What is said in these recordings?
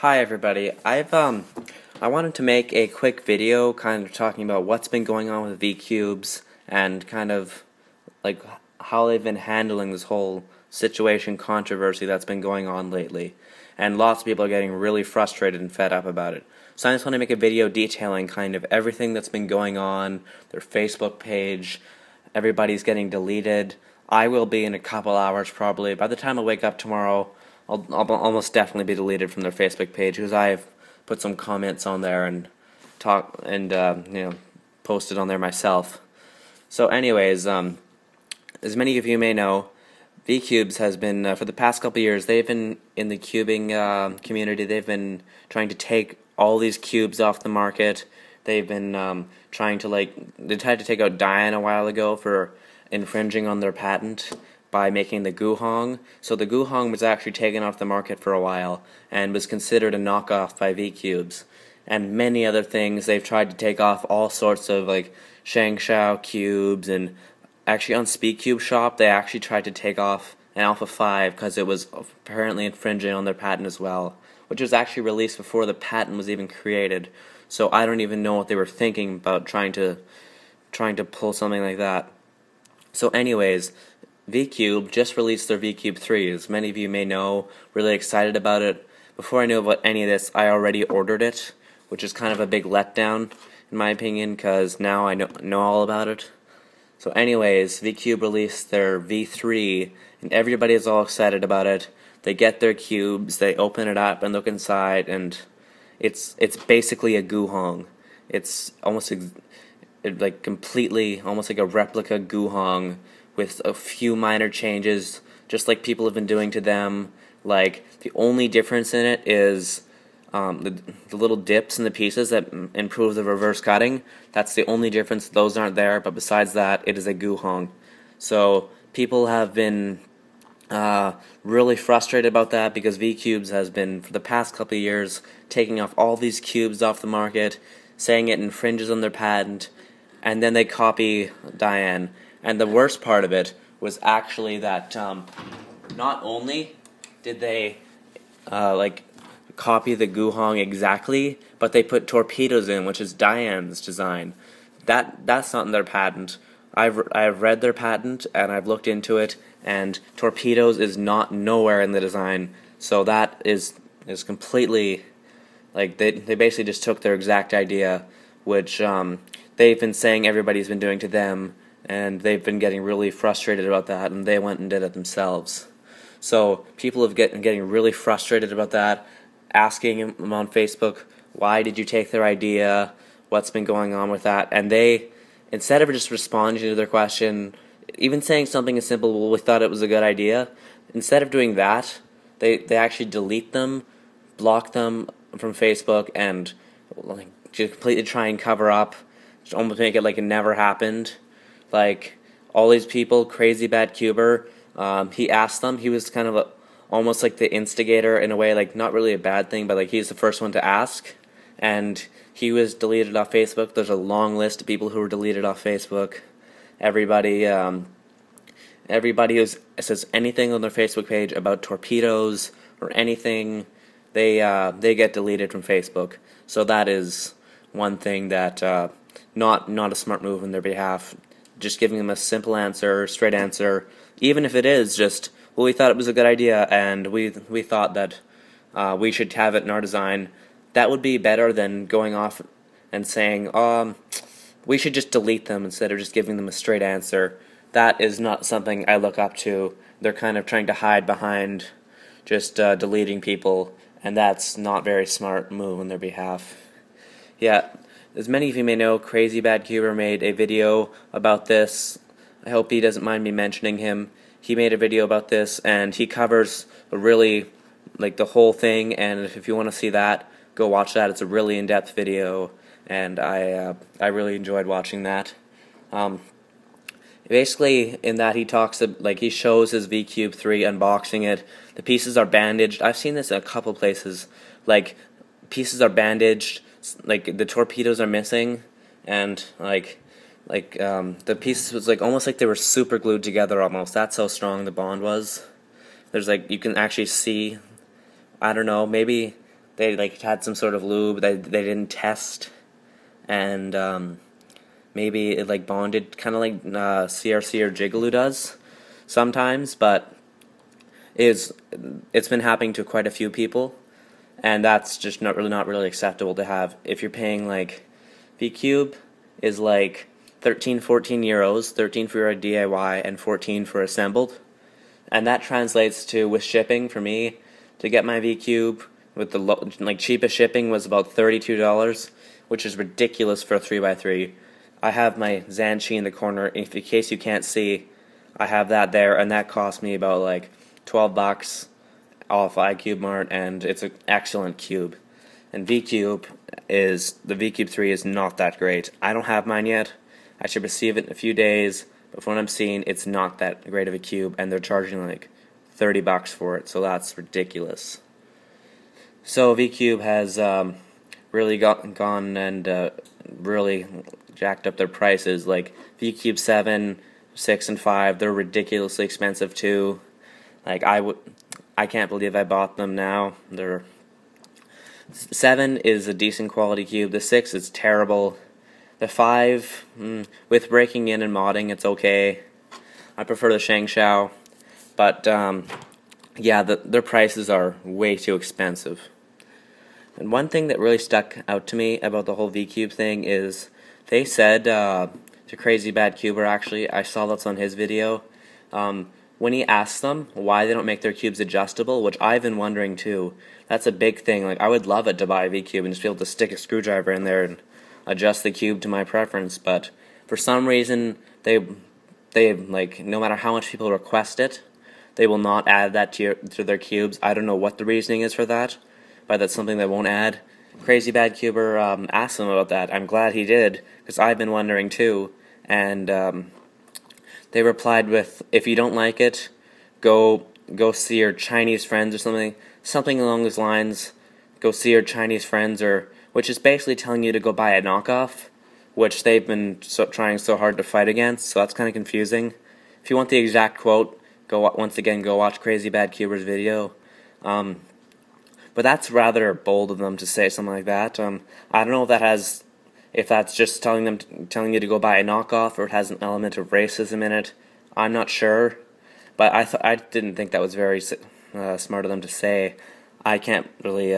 Hi everybody. I wanted to make a quick video kind of talking about what's been going on with V-Cubes and kind of like how they've been handling this whole situation controversy that's been going on lately. And lots of people are getting really frustrated and fed up about it. So I just want to make a video detailing kind of everything that's been going on, their Facebook page, everybody's getting deleted. I will be in a couple hours probably. By the time I wake up tomorrow, I'll almost definitely be deleted from their Facebook page because I've put some comments on there and posted on there myself. So, anyways, as many of you may know, V-Cubes has been for the past couple of years. They've been in the cubing community. They've been trying to take all these cubes off the market. They've been trying to they tried to take out Dayans a while ago for infringing on their patent by making the Guhong. So the Guhong was actually taken off the market for a while and was considered a knockoff by V-Cubes. And many other things. They've tried to take off all sorts of Shangshao cubes, and actually on SpeedCube Shop they actually tried to take off an Alpha 5 because it was apparently infringing on their patent as well, which was actually released before the patent was even created. So I don't even know what they were thinking about trying to pull something like that. So anyways, V-Cube just released their V-Cube 3. As many of you may know, really excited about it. Before I knew about any of this, I already ordered it, which is kind of a big letdown, in my opinion, because now I know all about it. So anyways, V-Cube released their V3, and everybody is all excited about it. They get their cubes, they open it up and look inside, and it's basically a Guhong. It's almost completely, almost like a replica Guhong, with a few minor changes, just like people have been doing to them. The only difference in it is the little dips in the pieces that improve the reverse cutting. That's the only difference. Those aren't there, but besides that, it is a Guhong. So people have been really frustrated about that because V-Cubes has been, for the past couple of years, taking off all these cubes off the market, saying it infringes on their patent, and then they copy Dayans. And the worst part of it was actually that not only did they copy the Guhong exactly, but they put torpedoes in, which is Dayans' design. That's not in their patent. I've read their patent and I've looked into it, and torpedoes is nowhere in the design. So that is completely they basically just took their exact idea, which they've been saying everybody's been doing to them. And they've been getting really frustrated about that, and they went and did it themselves. So people have getting really frustrated about that, asking them on Facebook, why did you take their idea, what's been going on with that, and they, instead of just responding to their question, even saying something as simple, well, we thought it was a good idea, instead of doing that, they actually delete them, block them from Facebook, and just completely try and cover up, just almost make it like it never happened. All these people, Crazy Bad Cuber, he asked them, he was kind of almost like the instigator in a way, not really a bad thing, but he's the first one to ask, and he was deleted off Facebook. There's a long list of people who were deleted off Facebook. Everybody who says anything on their Facebook page about torpedoes or anything, they get deleted from Facebook. So that is one thing that not a smart move on their behalf. Just giving them a simple answer, straight answer, even if it is just, well, we thought it was a good idea, and we thought that we should have it in our design. That would be better than going off and saying, we should just delete them instead of just giving them a straight answer. That is not something I look up to. They're kind of trying to hide behind just deleting people, and that's not a very smart move on their behalf. Yeah. As many of you may know, Crazy Bad Cuber made a video about this. I hope he doesn't mind me mentioning him. He made a video about this, and he covers really, the whole thing, and if you want to see that, go watch that. It's a really in-depth video, and I really enjoyed watching that. Basically, in that he talks, he shows his V-Cube 3, unboxing it. The pieces are bandaged. I've seen this in a couple places. Pieces are bandaged, the torpedoes are missing, and the pieces was almost like they were super glued together almost. That's how strong the bond was. There's you can actually see, I don't know, maybe they like had some sort of lube that they didn't test, and maybe it like bonded, kind of like CRC or Jigaloo does sometimes, but it's been happening to quite a few people, and that's just not really acceptable to have. If you're paying like V-Cube is like 13-14 euros, 13 for your DIY and 14 for assembled, and that translates to, with shipping, for me to get my V-Cube with the cheapest shipping was about $32, which is ridiculous for a 3x3. I have my Zanchi in the corner. In case you can't see, I have that there, and that cost me about like $12 off iCube Mart, and it's an excellent cube. And V-Cube the V-Cube 3 is not that great. I don't have mine yet. I should receive it in a few days, but from what I'm seeing, it's not that great of a cube, and they're charging like $30 for it, so that's ridiculous. So V-Cube has really gone and really jacked up their prices. Like V-Cube 7, 6, and 5, they're ridiculously expensive too. Like I can't believe I bought them now. 7 is a decent quality cube. The 6 is terrible. The 5, with breaking in and modding, it's okay. I prefer the Shangshao, but yeah, their prices are way too expensive. And one thing that really stuck out to me about the whole V-Cube thing is they said to Crazy Bad Cuber, actually, I saw that's on his video, when he asked them why they don't make their cubes adjustable, which I've been wondering too. That's a big thing. Like, I would love it to buy a V-Cube and just be able to stick a screwdriver in there and adjust the cube to my preference, but for some reason they like, no matter how much people request it, they will not add that to their cubes. I don't know what the reasoning is for that, but that's something they won't add. Crazy Bad Cuber asked them about that. I'm glad he did, because I've been wondering too, and they replied with, if you don't like it, go see your Chinese friends or something along those lines. Go see your Chinese friends, which is basically telling you to go buy a knockoff, which they've been trying so hard to fight against, so that's kind of confusing. If you want the exact quote, go watch Crazy Bad Cuber's video. But that's rather bold of them to say something like that. I don't know if that's just telling you to go buy a knockoff, or it has an element of racism in it. I'm not sure, but I didn't think that was very smart of them to say. I can't really.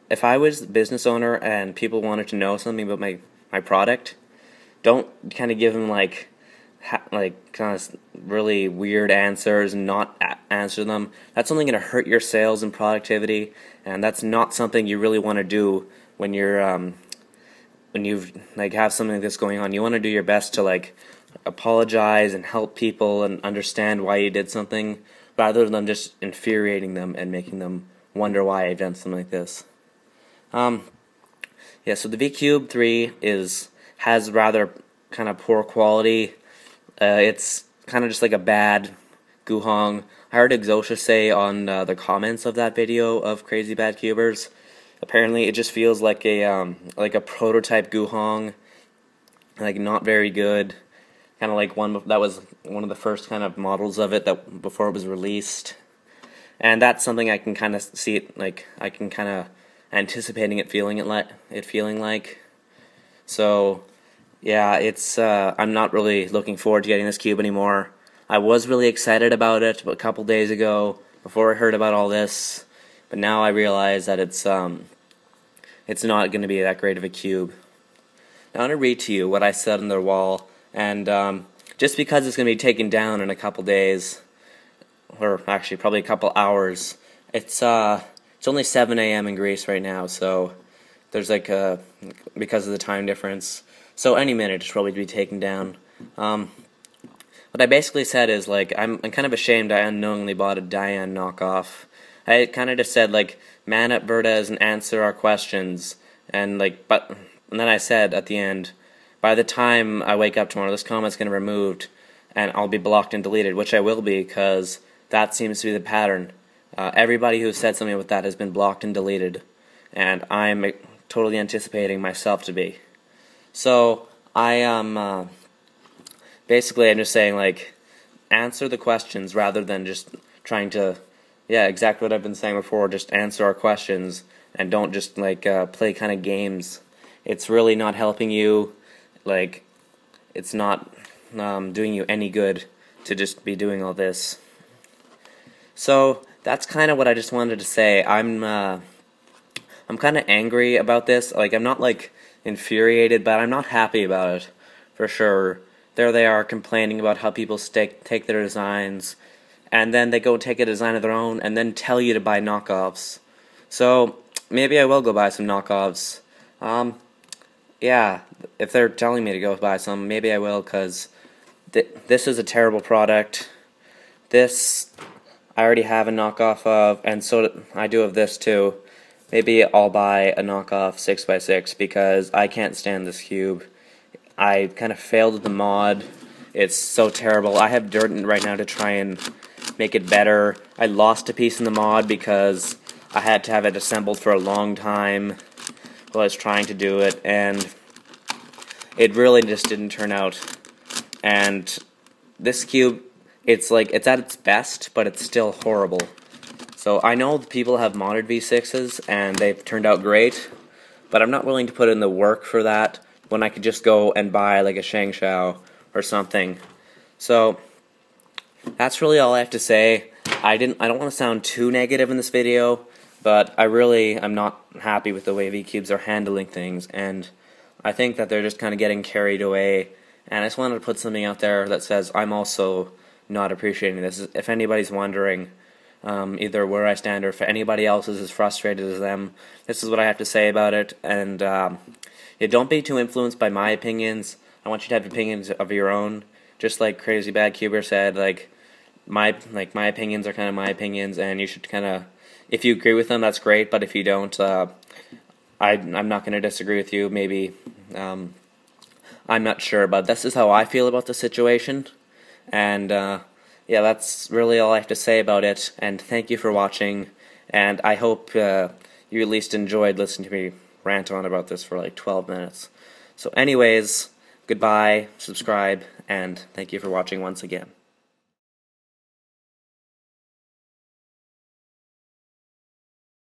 If I was the business owner and people wanted to know something about my product, don't kind of give them like kind of really weird answers and not answer them. That's only going to hurt your sales and productivity, and that's not something you really want to do when you're when you've have something like this going on. You want to do your best to apologize and help people and understand why you did something, rather than just infuriating them and making them wonder why I've done something like this. Yeah, so the V-Cube 3 has rather kind of poor quality. It's kind of just like a bad Guhong. I heard Exosha say on the comments of that video of Crazy Bad Cubers, apparently it just feels like a prototype Guhong, not very good. Kind of like one that was one of the first kind of models of it that before it was released, and that's something I can kind of see it I can kind of anticipating it feeling like. So yeah, it's I'm not really looking forward to getting this cube anymore. I was really excited about it a couple days ago before I heard about all this, but now I realize that it's not going to be that great of a cube. Now I'm going to read to you what I said on their wall, and just because it's going to be taken down in a couple days, or actually probably a couple hours, it's only 7 a.m. in Greece right now, so there's because of the time difference, so any minute it's probably to be taken down. What I basically said is I'm kind of ashamed I unknowingly bought a Dayan knockoff. I kind of just said man up Verdes and answer our questions, and and then I said at the end, by the time I wake up tomorrow, this comment's going to be removed, and I'll be blocked and deleted, which I will be, because that seems to be the pattern. Everybody who said something with that has been blocked and deleted, and I'm totally anticipating myself to be. So I am basically I'm just saying answer the questions rather than just trying to, yeah, exactly what I've been saying before, just answer our questions. and don't just like play kind of games. It's really not helping you. Like, it's not doing you any good to just be doing all this. So that's kind of what I just wanted to say. I'm kind of angry about this. Like, I'm not like infuriated, but I'm not happy about it for sure. There they are complaining about how people take their designs, and then they go take a design of their own and then tell you to buy knockoffs. So maybe I will go buy some knockoffs. Yeah, if they're telling me to go buy some, maybe I will, because this is a terrible product. This I already have a knockoff of, and so I do of this too. Maybe I'll buy a knockoff 6x6 because I can't stand this cube. I kind of failed at the mod. It's so terrible. I have dirt right now to try and make it better. I lost a piece in the mod because I had to have it assembled for a long time while I was trying to do it, and it really just didn't turn out. And this cube, it's at its best, but it's still horrible. So I know people have modded V6s and they've turned out great, but I'm not willing to put in the work for that when I could just go and buy like a Shangshao or something. So that's really all I have to say. I don't want to sound too negative in this video, but I'm not happy with the way V-Cubes are handling things, and I think that they're just kind of getting carried away. And I just wanted to put something out there that says I'm also not appreciating this. If anybody's wondering either where I stand or if anybody else is as frustrated as them, this is what I have to say about it. And yeah, don't be too influenced by my opinions. I want you to have opinions of your own. Just like Crazy Bad Cuber said, my opinions are kind of my opinions, and you should kind of, if you agree with them, that's great. But if you don't, I'm not going to disagree with you. Maybe I'm not sure, but this is how I feel about the situation. And yeah, that's really all I have to say about it. And thank you for watching. And I hope you at least enjoyed listening to me rant on about this for like 12 minutes. So anyways, goodbye, subscribe, and thank you for watching once again.